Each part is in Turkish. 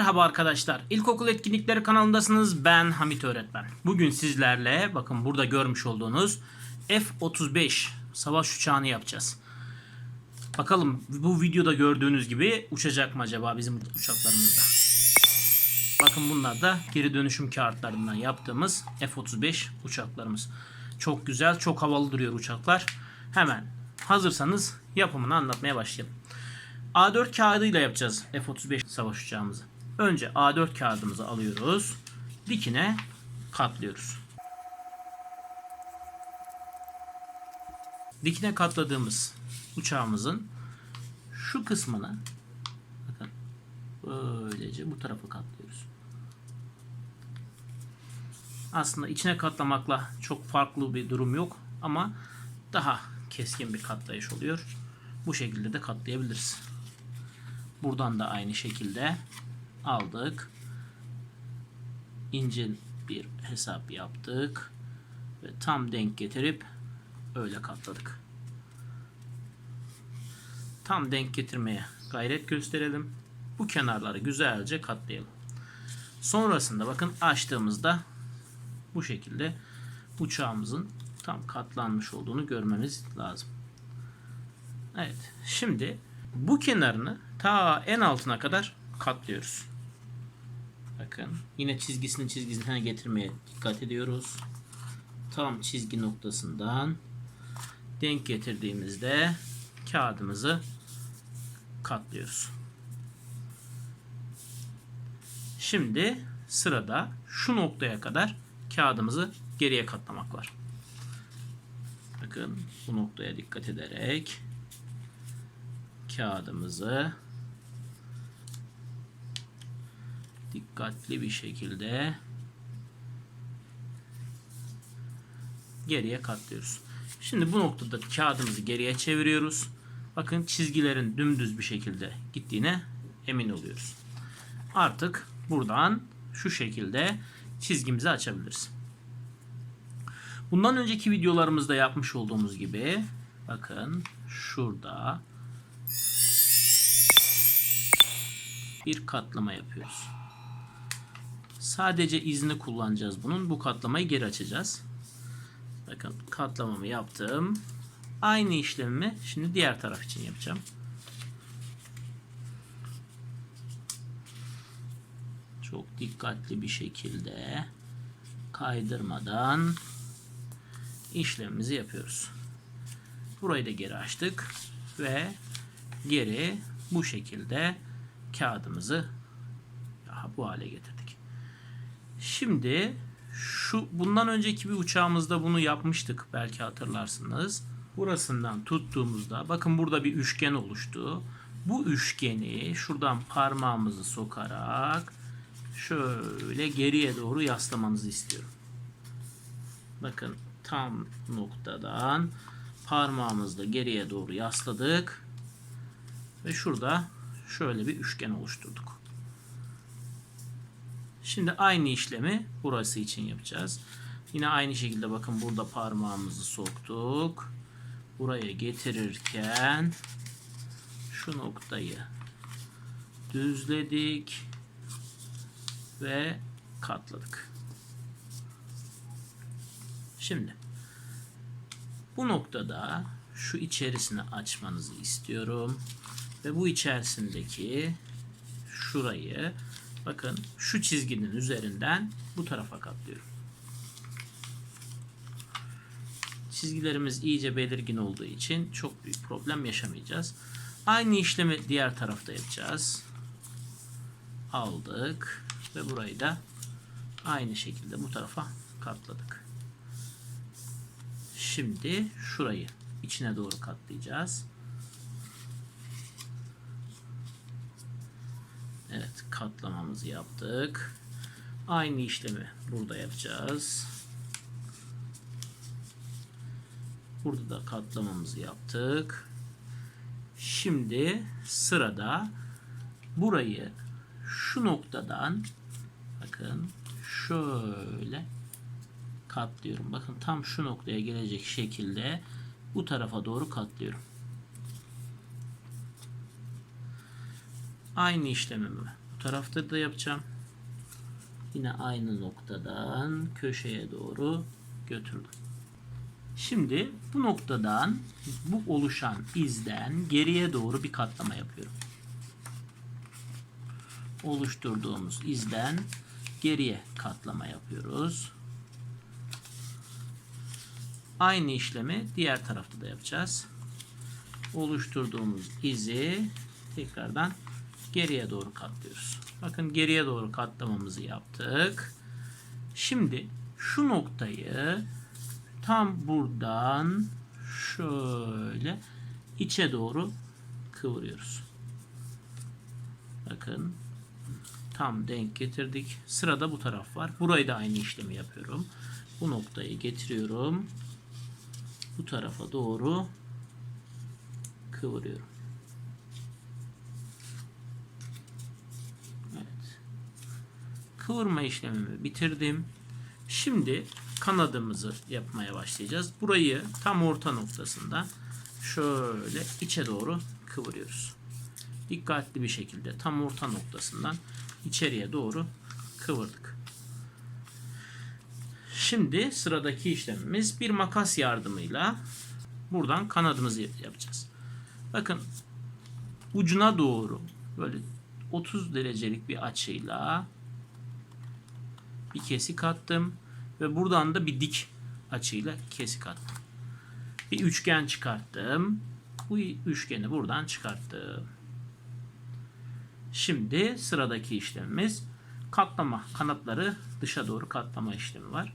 Merhaba arkadaşlar. İlkokul Etkinlikleri kanalındasınız. Ben Hamit Öğretmen. Bugün sizlerle bakın burada görmüş olduğunuz F-35 savaş uçağını yapacağız. Bakalım bu videoda gördüğünüz gibi uçacak mı acaba bizim uçaklarımızda? Bakın bunlar da geri dönüşüm kağıtlarından yaptığımız F-35 uçaklarımız. Çok güzel, çok havalı duruyor uçaklar. Hemen hazırsanız yapımını anlatmaya başlayalım. A4 kağıdıyla yapacağız F-35 savaş uçağımızı. Önce A4 kağıdımızı alıyoruz. Dikine katlıyoruz. Dikine katladığımız uçağımızın şu kısmını bakın böylece bu tarafa katlıyoruz. Aslında içine katlamakla çok farklı bir durum yok ama daha keskin bir katlayış oluyor. Bu şekilde de katlayabiliriz. Buradan da aynı şekilde aldık. İnce bir hesap yaptık. Ve tam denk getirip öyle katladık. Tam denk getirmeye gayret gösterelim. Bu kenarları güzelce katlayalım. Sonrasında bakın açtığımızda bu şekilde uçağımızın tam katlanmış olduğunu görmemiz lazım. Evet. Şimdi bu kenarını ta en altına kadar katlıyoruz. Bakın yine çizgisine getirmeye dikkat ediyoruz. Tam çizgi noktasından denk getirdiğimizde kağıdımızı katlıyoruz. Şimdi sırada şu noktaya kadar kağıdımızı geriye katlamak var. Bakın bu noktaya dikkat ederek kağıdımızı dikkatli bir şekilde geriye katlıyoruz. Şimdi bu noktada kağıdımızı geriye çeviriyoruz. Bakın çizgilerin dümdüz bir şekilde gittiğine emin oluyoruz. Artık buradan şu şekilde çizgimizi açabiliriz. Bundan önceki videolarımızda yapmış olduğumuz gibi bakın şurada bir katlama yapıyoruz. Sadece izini kullanacağız bunun. Bu katlamayı geri açacağız. Bakın katlamamı yaptım. Aynı işlemi şimdi diğer taraf için yapacağım. Çok dikkatli bir şekilde kaydırmadan işlemimizi yapıyoruz. Burayı da geri açtık ve geri bu şekilde kağıdımızı bu hale getirdik. Şimdi bundan önceki bir uçağımızda bunu yapmıştık, belki hatırlarsınız. Burasından tuttuğumuzda bakın burada bir üçgen oluştu. Bu üçgeni şuradan parmağımızı sokarak şöyle geriye doğru yaslamanızı istiyorum. Bakın tam noktadan parmağımızla geriye doğru yasladık ve şurada şöyle bir üçgen oluşturduk. Şimdi aynı işlemi burası için yapacağız. Yine aynı şekilde bakın burada parmağımızı soktuk. Buraya getirirken şu noktayı düzledik ve katladık. Şimdi bu noktada şu içerisini açmanızı istiyorum ve bu içerisindeki şurayı bakın şu çizginin üzerinden bu tarafa katlıyorum. Çizgilerimiz iyice belirgin olduğu için çok büyük problem yaşamayacağız. Aynı işlemi diğer tarafta yapacağız. Aldık ve burayı da aynı şekilde bu tarafa katladık. Şimdi şurayı içine doğru katlayacağız. Evet, katlamamızı yaptık. Aynı işlemi burada yapacağız. Burada da katlamamızı yaptık. Şimdi sırada burayı şu noktadan bakın şöyle katlıyorum. Bakın tam şu noktaya gelecek şekilde bu tarafa doğru katlıyorum. Aynı işlemimi Bu tarafta da yapacağım. Yine aynı noktadan köşeye doğru götürdüm. Şimdi bu noktadan, bu oluşan izden geriye doğru bir katlama yapıyorum. Oluşturduğumuz izden geriye katlama yapıyoruz. Aynı işlemi diğer tarafta da yapacağız. Oluşturduğumuz izi tekrardan geriye doğru katlıyoruz. Bakın geriye doğru katlamamızı yaptık. Şimdi şu noktayı tam buradan şöyle içe doğru kıvırıyoruz. Bakın tam denk getirdik. Sırada bu taraf var. Burayı da aynı işlemi yapıyorum. Bu noktayı getiriyorum. Bu tarafa doğru kıvırıyorum. Evet. Kıvırma işlemimi bitirdim. Şimdi kanadımızı yapmaya başlayacağız. Burayı tam orta noktasında şöyle içe doğru kıvırıyoruz. Dikkatli bir şekilde tam orta noktasından içeriye doğru kıvırdık. Şimdi sıradaki işlemimiz bir makas yardımıyla buradan kanadımızı yapacağız. Bakın ucuna doğru böyle 30 derecelik bir açıyla bir kesik attım ve buradan da bir dik açıyla kesik attım. Bir üçgen çıkarttım. Bu üçgeni buradan çıkarttım. Şimdi sıradaki işlemimiz katlama. Kanatları dışa doğru katlama işlemi var.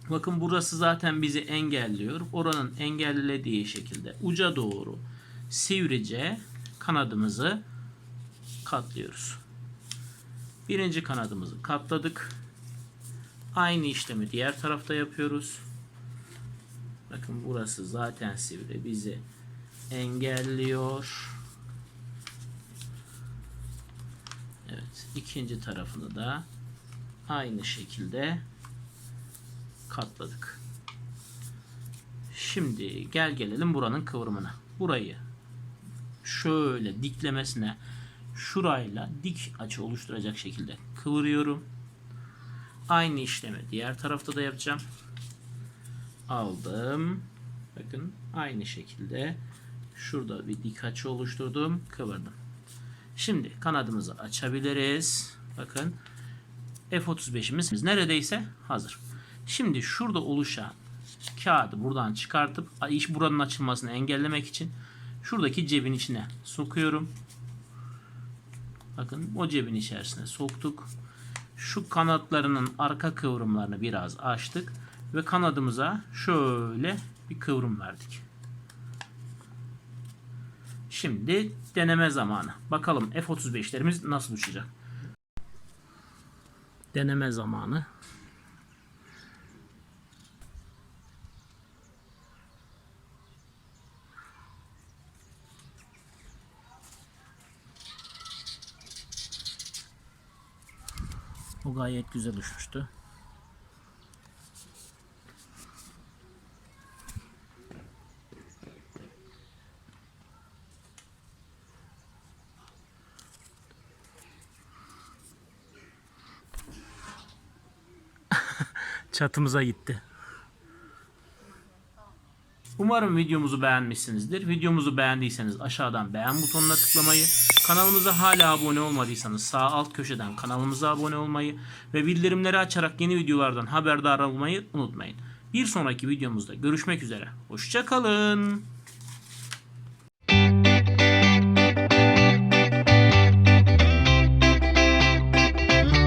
Bakın burası zaten bizi engelliyor. Oranın engellediği şekilde uca doğru sivrice kanadımızı katlıyoruz. Birinci kanadımızı katladık. Aynı işlemi diğer tarafta yapıyoruz. Bakın burası zaten sivri, bizi engelliyor. Evet, ikinci tarafını da aynı şekilde katladık. Şimdi gelelim buranın kıvrımına. Burayı şöyle diklemesine şurayla dik açı oluşturacak şekilde kıvırıyorum. Aynı işlemi diğer tarafta da yapacağım. Aldım. Bakın aynı şekilde şurada bir dik açı oluşturdum. Kıvırdım. Şimdi kanadımızı açabiliriz. Bakın F-35'imiz neredeyse hazır. Şimdi şurada oluşan kağıdı buradan çıkartıp buranın açılmasını engellemek için şuradaki cebin içine sokuyorum. Bakın o cebin içerisine soktuk. Şu kanatlarının arka kıvrımlarını biraz açtık ve kanadımıza şöyle bir kıvrım verdik. Şimdi deneme zamanı. Bakalım F-35'lerimiz nasıl uçacak. Deneme zamanı. O gayet güzel uçmuştu. Çatımıza gitti. Umarım videomuzu beğenmişsinizdir. Videomuzu beğendiyseniz aşağıdan beğen butonuna tıklamayı, kanalımıza hala abone olmadıysanız sağ alt köşeden kanalımıza abone olmayı ve bildirimleri açarak yeni videolardan haberdar olmayı unutmayın. Bir sonraki videomuzda görüşmek üzere. Hoşça kalın.